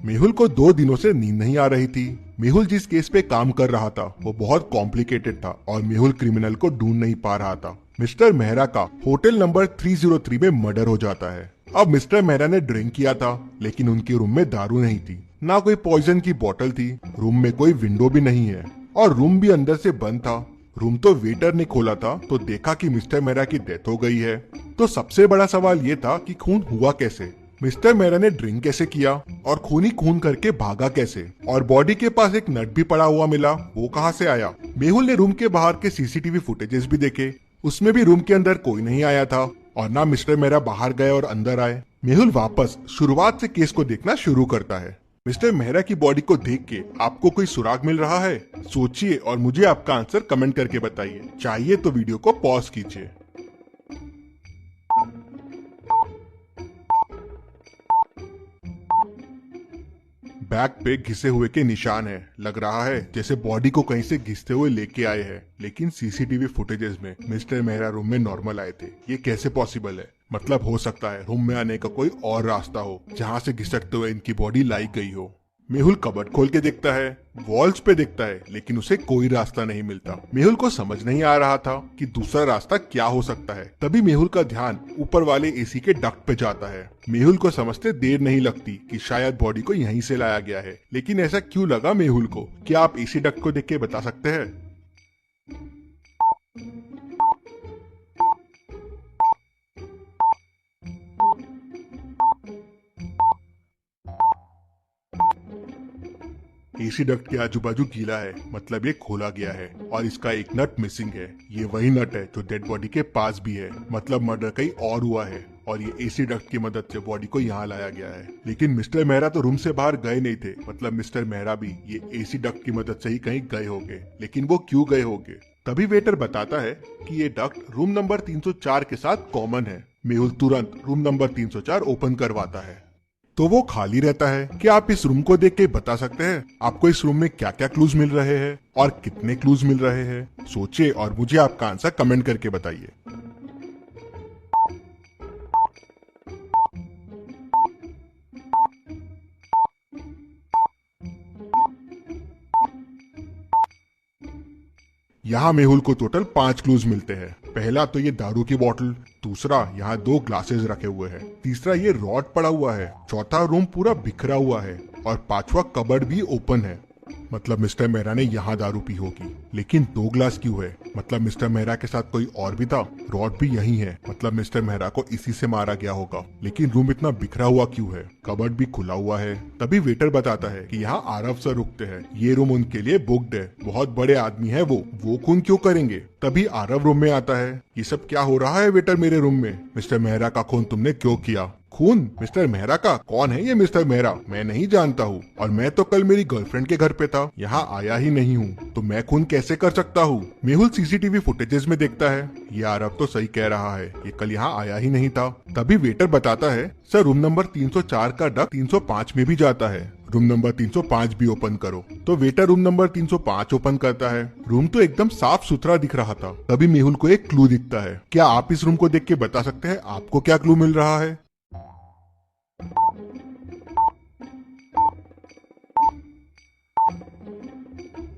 मेहुल को 2 दिनों से नींद नहीं आ रही थी। मेहुल जिस केस पे काम कर रहा था वो बहुत कॉम्प्लिकेटेड था और मेहुल क्रिमिनल को ढूंढ नहीं पा रहा था। मिस्टर मेहरा का होटल नंबर 303 में मर्डर हो जाता है। अब मिस्टर मेहरा ने ड्रिंक किया था लेकिन उनके रूम में दारू नहीं थी, ना कोई पॉइजन की बोतल थी, रूम में कोई विंडो भी नहीं है और रूम भी अंदर से बंद था। रूम तो वेटर ने खोला था तो देखा कि मिस्टर मेहरा की डेथ हो गई है। तो सबसे बड़ा सवाल ये था कि खून हुआ कैसे, मिस्टर मेहरा ने ड्रिंक कैसे किया और खून ही खून करके भागा कैसे, और बॉडी के पास एक नट भी पड़ा हुआ मिला, वो कहाँ से आया। मेहुल ने रूम के बाहर के सीसीटीवी फुटेजेस भी देखे, उसमें भी रूम के अंदर कोई नहीं आया था और ना मिस्टर मेहरा बाहर गए और अंदर आए। मेहुल वापस शुरुआत से केस को देखना शुरू करता है। मिस्टर मेहरा की बॉडी को देख के आपको कोई सुराग मिल रहा है? सोचिए और मुझे आपका आंसर कमेंट करके बताइए। चाहिए तो वीडियो को पॉज कीजिए। बैक पे घिसे हुए के निशान है, लग रहा है जैसे बॉडी को कहीं से घिसते हुए लेके आए हैं, लेकिन सीसीटीवी फुटेजेस में मिस्टर मेहरा रूम में नॉर्मल आए थे। ये कैसे पॉसिबल है? मतलब हो सकता है रूम में आने का कोई और रास्ता हो जहाँ से घिसटते हुए इनकी बॉडी लाई गई हो। मेहुल कबर्ड खोल के देखता है, वॉल्स पे देखता है, लेकिन उसे कोई रास्ता नहीं मिलता। मेहुल को समझ नहीं आ रहा था कि दूसरा रास्ता क्या हो सकता है। तभी मेहुल का ध्यान ऊपर वाले एसी के डक्ट पे जाता है। मेहुल को समझते देर नहीं लगती कि शायद बॉडी को यहीं से लाया गया है, लेकिन ऐसा क्यों लगा मेहुल को? क्या आप एसी डक्ट को देख के बता सकते हैं? एसी डक्ट के आजू बाजू गीला है, मतलब ये खोला गया है और इसका एक नट मिसिंग है। ये वही नट है जो डेड बॉडी के पास भी है, मतलब मर्डर कहीं और हुआ है और ये एसी डक्ट की मदद से बॉडी को यहाँ लाया गया है। लेकिन मिस्टर मेहरा तो रूम से बाहर गए नहीं थे, मतलब मिस्टर मेहरा भी ये एसी डक्ट की मदद से ही कहीं गए होंगे। लेकिन वो क्यों गए होंगे? तभी वेटर बताता है कि ये डक्ट रूम नंबर 304 के साथ कॉमन है। मेहुल तुरंत रूम नंबर 304 ओपन करवाता है तो वो खाली रहता है। क्या आप इस रूम को देख के बता सकते हैं आपको इस रूम में क्या क्या क्लूज मिल रहे हैं और कितने क्लूज मिल रहे हैं? सोचिए और मुझे आपका आंसर कमेंट करके बताइए। यहाँ मेहुल को टोटल 5 क्लूज मिलते हैं। पहला तो ये दारू की बोतल, दूसरा यहाँ 2 ग्लासेस रखे हुए हैं, तीसरा ये रॉड पड़ा हुआ है, चौथा रूम पूरा बिखरा हुआ है और 5वां कबर्ड भी ओपन है। मतलब मिस्टर मेहरा ने यहाँ दारू पी होगी। लेकिन 2 ग्लास क्यों है? मतलब मिस्टर मेहरा के साथ कोई और भी था। रॉड भी यही है, मतलब मिस्टर मेहरा को इसी से मारा गया होगा। लेकिन रूम इतना बिखरा हुआ क्यों है? कबर्ड भी खुला हुआ है। तभी वेटर बताता है कि यहाँ आरव सर रुकते हैं, ये रूम उनके लिए बुक्ड है, बहुत बड़े आदमी है वो खून क्यों करेंगे? तभी आरव रूम में आता है। ये सब क्या हो रहा है वेटर मेरे रूम में? मिस्टर मेहरा का खून तुमने क्यों किया? खून मिस्टर मेहरा का? कौन है ये मिस्टर मेहरा? मैं नहीं जानता हूँ और मैं तो कल मेरी गर्लफ्रेंड के घर पे था, यहाँ आया ही नहीं हूँ, तो मैं खून कैसे कर सकता हूँ? मेहुल सीसीटीवी फुटेजेस में देखता है, ये आरव तो सही कह रहा है, ये कल यहाँ आया ही नहीं था। तभी वेटर बताता है, सर रूम नंबर 304 का डक्ट 305 में भी जाता है, रूम नंबर 305 भी ओपन करो। तो वेटर रूम नंबर 305 ओपन करता है। रूम तो एकदम साफ सुथरा दिख रहा था। तभी मेहुल को एक क्लू दिखता है। क्या आप इस रूम को देख के बता सकते हैं आपको क्या क्लू मिल रहा है?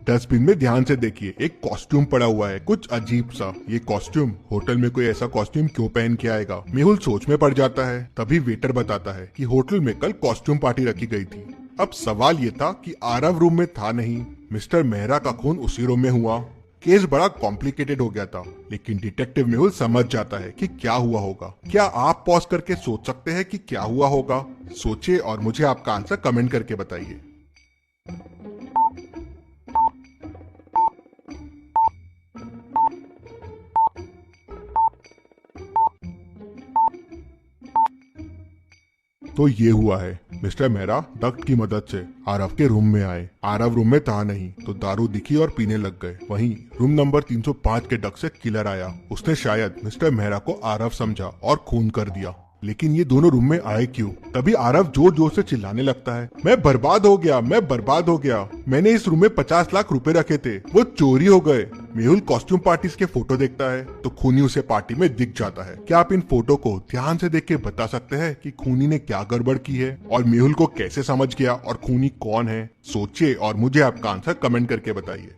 डस्टबिन में ध्यान से देखिए, एक कॉस्ट्यूम पड़ा हुआ है, कुछ अजीब सा। ये कॉस्ट्यूम, होटल में कोई ऐसा कॉस्ट्यूम क्यों पहन के आएगा? मेहुल सोच में पड़ जाता है। तभी वेटर बताता है कि होटल में कल कॉस्ट्यूम पार्टी रखी गई थी। अब सवाल ये था कि आरव रूम में था नहीं, मिस्टर मेहरा का खून उसी रूम में हुआ। केस बड़ा कॉम्प्लिकेटेड हो गया था, लेकिन डिटेक्टिव मेहुल समझ जाता है कि क्या हुआ होगा। क्या आप पॉज करके सोच सकते हैं कि क्या हुआ होगा? सोचिए और मुझे आपका आंसर कमेंट करके बताइए। तो ये हुआ है, मिस्टर मेहरा डक्ट की मदद से आरव के रूम में आए। आरव रूम में था नहीं तो दारू दिखी और पीने लग गए। वहीं रूम नंबर 305 के डक्ट से किलर आया। उसने शायद मिस्टर मेहरा को आरव समझा और खून कर दिया। लेकिन ये दोनों रूम में आए क्यों? तभी आरव जोर जोर से चिल्लाने लगता है, मैं बर्बाद हो गया, मैं बर्बाद हो गया, मैंने इस रूम में 50 लाख रुपए रखे थे, वो चोरी हो गए। मेहुल कॉस्ट्यूम पार्टीज के फोटो देखता है तो खूनी उसे पार्टी में दिख जाता है। क्या आप इन फोटो को ध्यान से देख के बता सकते हैं कि खूनी ने क्या गड़बड़ की है और मेहुल को कैसे समझ गया और खूनी कौन है? सोचिए और मुझे आपका आंसर कमेंट करके बताइए।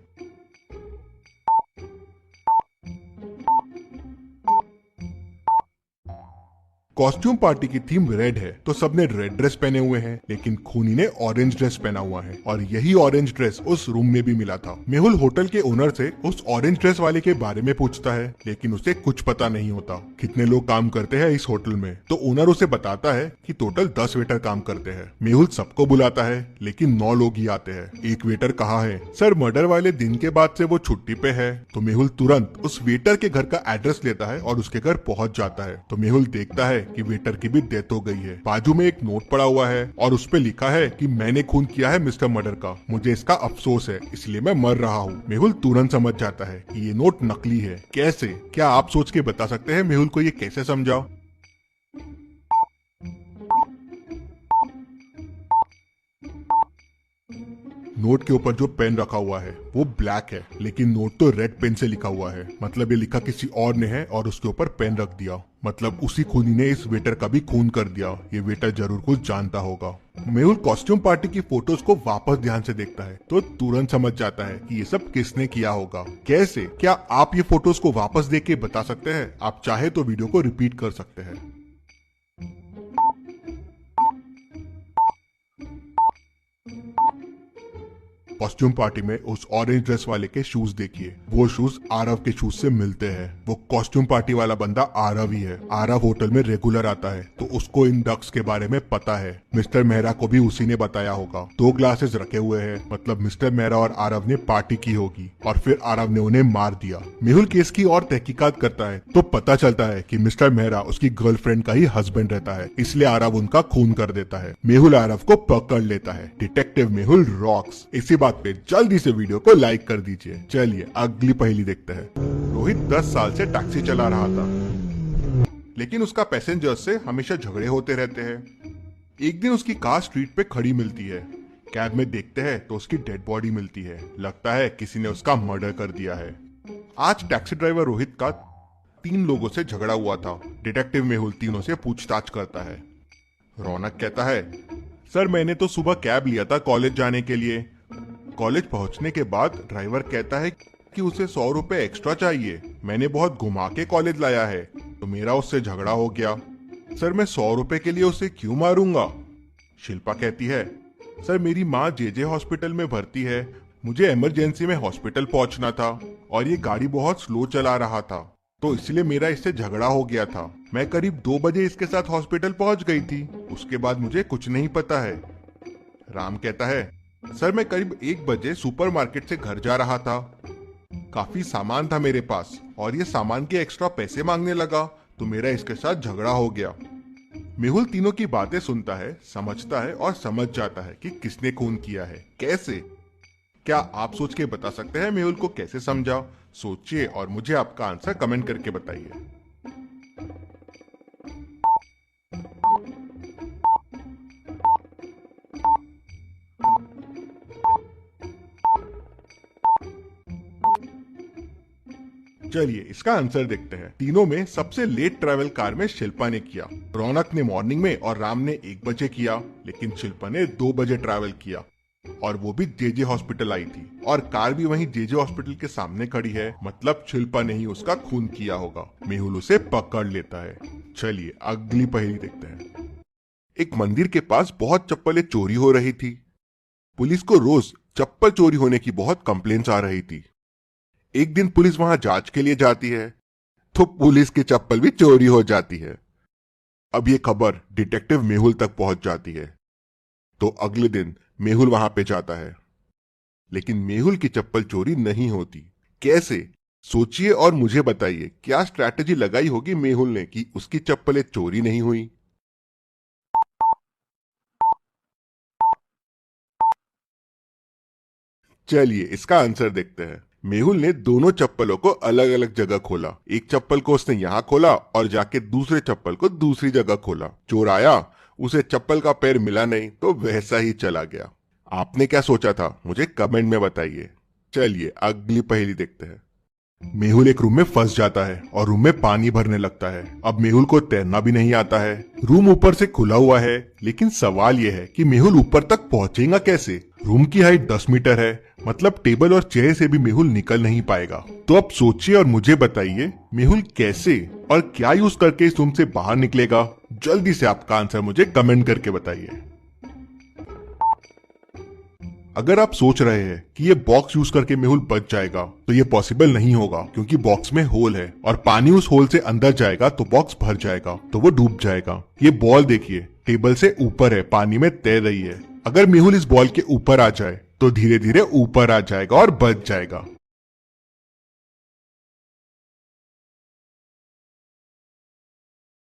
कॉस्ट्यूम पार्टी की थीम रेड है तो सबने रेड ड्रेस पहने हुए हैं, लेकिन खूनी ने ऑरेंज ड्रेस पहना हुआ है और यही ऑरेंज ड्रेस उस रूम में भी मिला था। मेहुल होटल के ओनर से उस ऑरेंज ड्रेस वाले के बारे में पूछता है, लेकिन उसे कुछ पता नहीं होता कितने लोग काम करते हैं इस होटल में। तो ओनर उसे बताता है कि टोटल 10 वेटर काम करते हैं। मेहुल सबको बुलाता है लेकिन 9 लोग ही आते हैं। एक वेटर कहा है, सर मर्डर वाले दिन के बाद से वो छुट्टी पे है। तो मेहुल तुरंत उस वेटर के घर का एड्रेस लेता है और उसके घर पहुंच जाता है। तो मेहुल देखता है कि वेटर की भी डेथ हो गई है। बाजू में एक नोट पड़ा हुआ है और उस पे लिखा है कि मैंने खून किया है मिस्टर मर्डर का, मुझे इसका अफसोस है, इसलिए मैं मर रहा हूँ। मेहुल तुरंत समझ जाता है कि ये नोट नकली है। कैसे? क्या आप सोच के बता सकते हैं मेहुल को ये कैसे समझा? नोट के ऊपर जो पेन रखा हुआ है वो ब्लैक है, लेकिन नोट तो रेड पेन से लिखा हुआ है। मतलब ये लिखा किसी और ने है और उसके ऊपर पेन रख दिया। मतलब उसी खूनी ने इस वेटर का भी खून कर दिया। ये वेटर जरूर कुछ जानता होगा। मेहुल कॉस्ट्यूम पार्टी की फोटोज को वापस ध्यान से देखता है तो तुरंत समझ जाता है कि ये सब किसने किया होगा। कैसे? क्या आप ये फोटोज को वापस देख के बता सकते हैं? आप चाहे तो वीडियो को रिपीट कर सकते हैं। कॉस्ट्यूम पार्टी में उस ऑरेंज ड्रेस वाले के शूज देखिए। वो शूज आरव के शूज से मिलते हैं। वो कॉस्ट्यूम पार्टी वाला बंदा आरव ही है। आरव होटल में रेगुलर आता है तो उसको इन डक्स के बारे में पता है। मिस्टर मेहरा को भी उसी ने बताया होगा। 2 ग्लासेस रखे हुए हैं, मतलब मिस्टर मेहरा और आरव ने पार्टी की होगी और फिर आरव ने उन्हें मार दिया। मेहुल केस की और तहकीकात करता है तो पता चलता है कि मिस्टर मेहरा उसकी गर्लफ्रेंड का ही हस्बैंड रहता है, इसलिए आरव उनका खून कर देता है। मेहुल आरव को पकड़ लेता है। Detective Mehul rocks. इसी बात पे जल्दी से वीडियो को लाइक कर दीजिए। चलिए अगली पहेली देखते हैं। रोहित 10 साल से टैक्सी चला रहा था, लेकिन उसका पैसेंजर से हमेशा झगड़े होते रहते हैं। एक दिन उसकी कार स्ट्रीट पे खड़ी मिलती है। कैब में देखते हैं तो उसकी डेड बॉडी मिलती है। लगता है किसी ने उसका मर्डर कर दिया है। आज टैक्सी ड्राइवर रोहित का 3 लोगों से झगड़ा हुआ था। डिटेक्टिव मेहुल तीनों से पूछताछ करता है। रौनक कहता है, सर मैंने तो सुबह कैब लिया था कॉलेज जाने के लिए। कॉलेज पहुंचने के बाद ड्राइवर कहता है कि उसे 100 रुपए एक्स्ट्रा चाहिए। मैंने बहुत घुमा के कॉलेज लाया है तो मेरा उससे झगड़ा हो गया। सर मैं 100 रुपए के लिए उसे क्यों मारूंगा? शिल्पा कहती है, सर मेरी माँ जेजे हॉस्पिटल में भर्ती है, मुझे इमरजेंसी में हॉस्पिटल पहुंचना था और ये गाड़ी बहुत स्लो चला रहा था तो इसलिए मेरा इससे झगड़ा हो गया था। मैं करीब 2 बजे इसके साथ हॉस्पिटल पहुंच गई थी, उसके बाद मुझे कुछ नहीं पता है। राम कहता है, सर मैं करीब 1 बजे सुपरमार्केट से घर जा रहा था। काफी सामान था मेरे पास और ये सामान के एक्स्ट्रा पैसे मांगने लगा तो मेरा इसके साथ झगड़ा हो गया। मेहुल तीनों की बातें सुनता है, समझता है और समझ जाता है कि किसने खून किया है। कैसे? क्या आप सोच के बता सकते हैं मेहुल को कैसे समझा? सोचिए और मुझे आपका आंसर कमेंट करके बताइए। चलिए इसका आंसर देखते हैं। तीनों में सबसे लेट ट्रैवल कार में शिल्पा ने किया। रौनक ने मॉर्निंग में और राम ने 1 बजे किया, लेकिन शिल्पा ने 2 बजे ट्रैवल किया और वो भी जेजे हॉस्पिटल आई थी और कार भी वहीं जेजे हॉस्पिटल के सामने खड़ी है। मतलब शिल्पा ने ही उसका खून किया होगा। मेहुल उसे पकड़ लेता है। चलिए अगली पहेली देखते हैं। एक मंदिर के पास बहुत चप्पलें चोरी हो रही थी। पुलिस को रोज चप्पल चोरी होने की बहुत कंप्लेंट्स आ रही थी। एक दिन पुलिस वहां जांच के लिए जाती है तो पुलिस की चप्पल भी चोरी हो जाती है। अब ये खबर डिटेक्टिव मेहुल तक पहुंच जाती है तो अगले दिन मेहुल वहां पे जाता है, लेकिन मेहुल की चप्पल चोरी नहीं होती। कैसे? सोचिए और मुझे बताइए क्या स्ट्रैटेजी लगाई होगी मेहुल ने कि उसकी चप्पलें चोरी नहीं हुई। चलिए इसका आंसर देखते हैं। मेहुल ने दोनों चप्पलों को अलग अलग जगह खोला। एक चप्पल को उसने यहाँ खोला और जाके दूसरे चप्पल को दूसरी जगह खोला। चोर आया, उसे चप्पल का पैर मिला नहीं तो वैसा ही चला गया। आपने क्या सोचा था मुझे कमेंट में बताइए। चलिए अगली पहेली देखते हैं। मेहुल एक रूम में फंस जाता है और रूम में पानी भरने लगता है। अब मेहुल को तैरना भी नहीं आता है। रूम ऊपर से खुला हुआ है, लेकिन सवाल यह है कि मेहुल ऊपर तक पहुंचेगा कैसे। रूम की हाइट 10 मीटर है, मतलब टेबल और चेयर से भी मेहुल निकल नहीं पाएगा। तो अब सोचिए और मुझे बताइए, मेहुल कैसे और क्या यूज करके इस रूम से बाहर निकलेगा। जल्दी से आपका आंसर मुझे कमेंट करके बताइए। अगर आप सोच रहे हैं कि ये बॉक्स यूज करके मेहुल बच जाएगा, तो ये पॉसिबल नहीं होगा, क्योंकि बॉक्स में होल है और पानी उस होल से अंदर जाएगा तो बॉक्स भर जाएगा, तो वो डूब जाएगा। ये बॉल देखिए, टेबल से ऊपर है, पानी में तैर रही है। अगर मेहुल इस बॉल के ऊपर आ जाए तो धीरे धीरे ऊपर आ जाएगा और बच जाएगा।